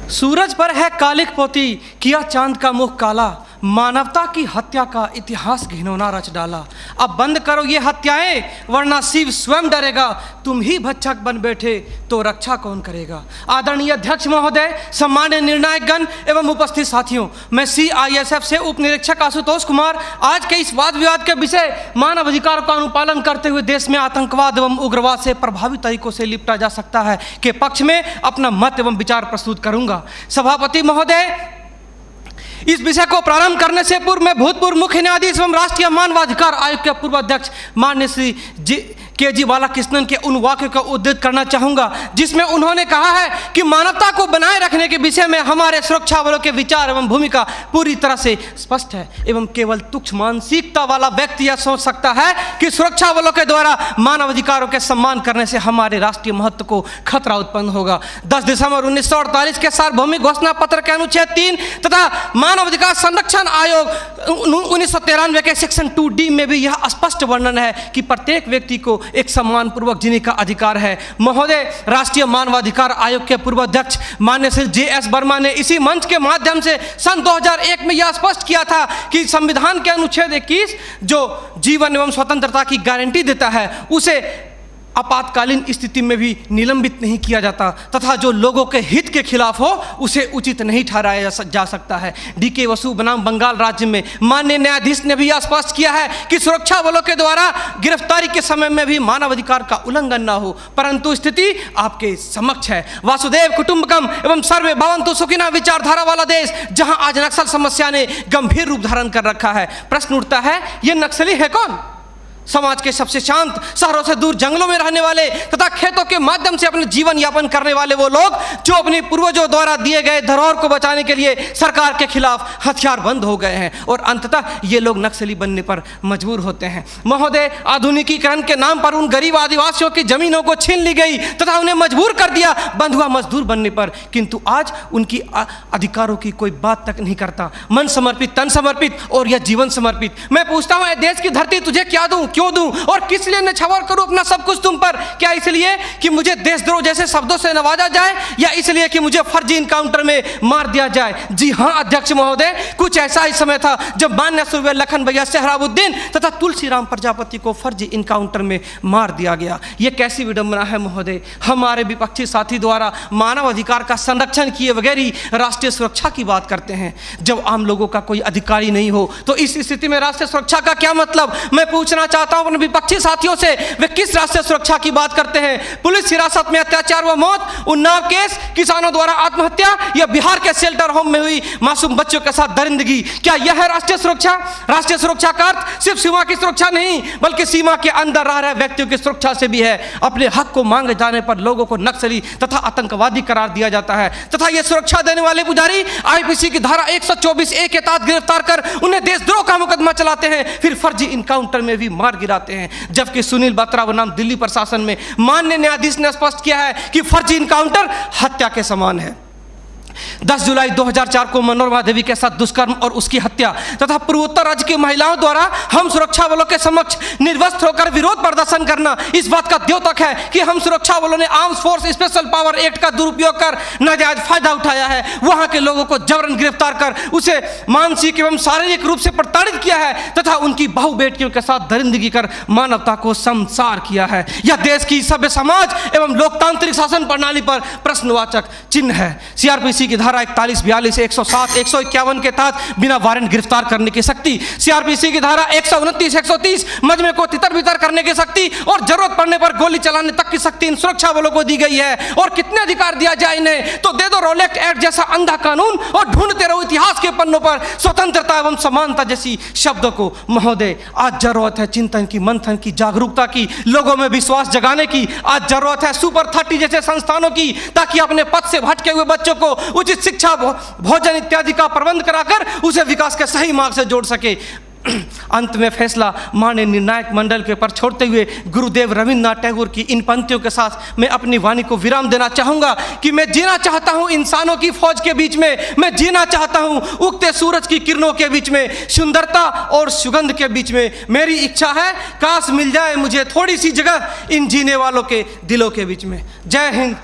सूरज पर है कालिक पोती, किया चांद का मुख काला, मानवता की हत्या का इतिहास घिनौना रच डाला। अब बंद करो ये हत्याएं, वरना शिव स्वयं डरेगा। तुम ही भक्षक बन बैठे तो रक्षा कौन करेगा। आदरणीय अध्यक्ष महोदय, सम्मान्य निर्णायक गण एवं उपस्थित साथियों, मैं CISF से उप निरीक्षक आशुतोष कुमार आज के इस वाद विवाद के विषय मानव अधिकार का अनुपालन करते हुए देश में आतंकवाद एवं उग्रवाद से प्रभावी तरीकों से निपटा जा सकता है के पक्ष में अपना मत एवं विचार प्रस्तुत करूंगा। सभापति महोदय, इस विषय को प्रारंभ करने से पूर्व मैं भूतपूर्व मुख्य न्यायाधीश एवं राष्ट्रीय मानवाधिकार आयोग के पूर्व अध्यक्ष माननीय श्री KG बालाकृष्णन के उन वाक्यों का उद्धृत करना चाहूंगा जिसमें उन्होंने कहा है कि मानवता को बनाए रखने के विषय में हमारे सुरक्षा बलों के विचार एवं भूमिका पूरी तरह से स्पष्ट है एवं केवल तुच्छ मानसिकता वाला व्यक्ति यह सोच सकता है कि सुरक्षा बलों के द्वारा मानव अधिकारों के सम्मान करने से हमारे राष्ट्रीय महत्व को खतरा उत्पन्न होगा। 10 दिसंबर 1948 के सार्वभौमिक घोषणा पत्र के अनुच्छेद 3 तथा मानव अधिकार संरक्षण आयोग 1993 के सेक्शन 2D में भी यह स्पष्ट वर्णन है कि प्रत्येक व्यक्ति को एक सम्मान पूर्वक जीने का अधिकार है। महोदय, राष्ट्रीय मानवाधिकार आयोग के पूर्व अध्यक्ष माननीय श्री JS वर्मा ने इसी मंच के माध्यम से सन 2001 में यह स्पष्ट किया था कि संविधान के अनुच्छेद 21 जो जीवन एवं स्वतंत्रता की गारंटी देता है उसे आपातकालीन स्थिति में भी निलंबित नहीं किया जाता तथा जो लोगों के हित के खिलाफ हो उसे उचित नहीं ठहराया जा सकता है। DK वसु बनाम बंगाल राज्य में माननीय न्यायाधीश ने भी यह स्पष्ट किया है कि सुरक्षा बलों के द्वारा गिरफ्तारी के समय में भी मानव अधिकार का उल्लंघन न हो, परंतु स्थिति आपके समक्ष है। वासुदेव कुटुंबकम एवं सर्वे भवन्तु सुखिनः विचारधारा वाला देश जहां आज नक्सल समस्या ने गंभीर रूप धारण कर रखा है। प्रश्न उठता है, ये नक्सली है कौन? समाज के सबसे शांत, शहरों से दूर जंगलों में रहने वाले तथा खेतों के माध्यम से अपने जीवन यापन करने वाले वो लोग जो अपने पूर्वजों द्वारा दिए गए धरोहर को बचाने के लिए सरकार के खिलाफ हथियार बंद हो गए हैं और अंततः ये लोग नक्सली बनने पर मजबूर होते हैं। महोदय, आधुनिकीकरण के नाम पर उन गरीब आदिवासियों की जमीनों को छीन ली गई तथा उन्हें मजबूर कर दिया बंधुआ मजदूर बनने पर, किंतु आज उनकी अधिकारों की कोई बात तक नहीं करता। मन समर्पित, तन समर्पित और यह जीवन समर्पित। मैं पूछता हूँ, देश की धरती तुझे क्या दूं, क्यों दूं और किस लिए न्यौछावर करूं अपना सब कुछ तुम पर? क्या इसलिए कि मुझे देशद्रोह जैसे शब्दों से नवाजा जाए या इसलिए कि मुझे फर्जी इनकाउंटर में मार दिया जाए? जी हां अध्यक्ष महोदय, कुछ ऐसा ही समय था जब मान्य सूबे लखन भैया सोहराबुद्दीन तथा तुलसीराम प्रजापति को फर्जी इनकाउंटर में मार दिया गया। यह कैसी विडंबना है महोदय। हमारे विपक्षी साथी द्वारा मानव अधिकार का संरक्षण किए बगैर ही राष्ट्रीय सुरक्षा की बात करते हैं। जब आम लोगों का कोई अधिकार ही नहीं हो तो इस स्थिति में राष्ट्रीय सुरक्षा का क्या मतलब? मैं पूछना चाहता हूं अपने विपक्षी साथियों से, वे किस राष्ट्रीय सुरक्षा की बात करते हैं? पुलिस हिरासत में अत्याचार व मौत, उन्नाव केस, किसानों द्वारा आत्महत्या या बिहार के शेल्टर होम में हुई मासूम बच्चों के साथ दरिंदगी, क्या यह है राष्ट्रीय सुरक्षा? राष्ट्रीय सुरक्षा का अर्थ सिर्फ सीमा की सुरक्षा नहीं बल्कि सीमा के अंदर रह रहे व्यक्तियों की सुरक्षा से भी है। अपने हक को मांगे जाने पर लोगों को नक्सली तथा आतंकवादी करार दिया जाता है तथा यह सुरक्षा देने वाले पुजारी IPC की धारा 124A के तहत गिरफ्तार कर उन्हें देशद्रोह का मुकदमा चलाते हैं, फिर फर्जी इनकाउंटर में भी मार गिराते हैं। जबकि सुनील बत्रा बनाम दिल्ली प्रशासन में माननीय न्यायाधीश ने स्पष्ट किया है कि फर्जी इनकाउंटर हत्या के समान है। 10 जुलाई 2004 को मनोरमा देवी के साथ दुष्कर्म और उसकी हत्या तथा पूर्वोत्तर राज्य की महिलाओं द्वारा हम सुरक्षा बलों के समक्ष निर्वस्त्र होकर विरोध प्रदर्शन करना इस बात का द्योतक है कि हम सुरक्षा बलों ने arms force special power act का दुरुपयोग कर नाजायज फायदा उठाया है। वहां के लोगों को जबरन गिरफ्तार कर उसे मानसिक एवं शारीरिक रूप से प्रताड़ित किया है तथा उनकी बहु बेटियों के साथ दरिंदगी कर मानवता को शर्मसार किया है। यह देश की सभ्य समाज एवं लोकतांत्रिक शासन प्रणाली पर प्रश्नवाचक चिन्ह है। CRPC की धारा 41, 42, 107, 151 के तहत बिना वारंट गिरफ्तार करने की शक्ति, CRPC की धारा 129, 130 मजमे को तितर बितर करने की शक्ति और जरूरत पड़ने पर गोली चलाने तक की शक्ति इन सुरक्षा बलों को दी गई है। और कितने अधिकार दिया जाए इन्हें? तो दे दो रोलेक्ट एक्ट जैसा अंधा कानून और ढूंढते रहो इतिहास के पन्नों पर स्वतंत्रता एवं समानता जैसी शब्दों को। महोदय, आज जरूरत है चिंतन की, मंथन की, जागरूकता की, लोगों में विश्वास जगाने की। आज जरूरत है सुपर 30 जैसे संस्थानों की ताकि अपने पथ से भटके हुए बच्चों को उचित शिक्षा, भोजन इत्यादि का प्रबंध कराकर उसे विकास के सही मार्ग से जोड़ सके। अंत में फैसला माननीय निर्णायक मंडल के पर छोड़ते हुए गुरुदेव रविन्द्रनाथ टैगोर की इन पंक्तियों के साथ मैं अपनी वाणी को विराम देना चाहूँगा कि मैं जीना चाहता हूँ इंसानों की फौज के बीच में, मैं जीना चाहता हूँ उगते सूरज की किरणों के बीच में, सुंदरता और सुगंध के बीच में। मेरी इच्छा है काश मिल जाए मुझे थोड़ी सी जगह इन जीने वालों के दिलों के बीच में। जय हिंद।